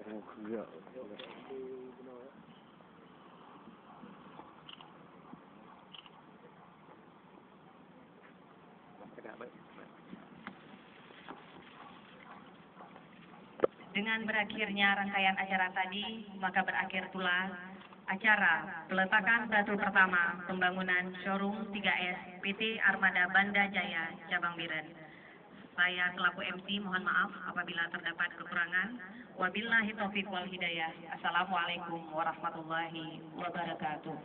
Oh, iya. Dengan berakhirnya rangkaian acara tadi, maka berakhir pula acara peletakan batu pertama pembangunan showroom 3S PT Armada Banda Jaya Cabang Biren. Saya selaku MC mohon maaf apabila terdapat kekurangan. Wabillahi taufiq wal hidayah. Assalamualaikum warahmatullahi wabarakatuh.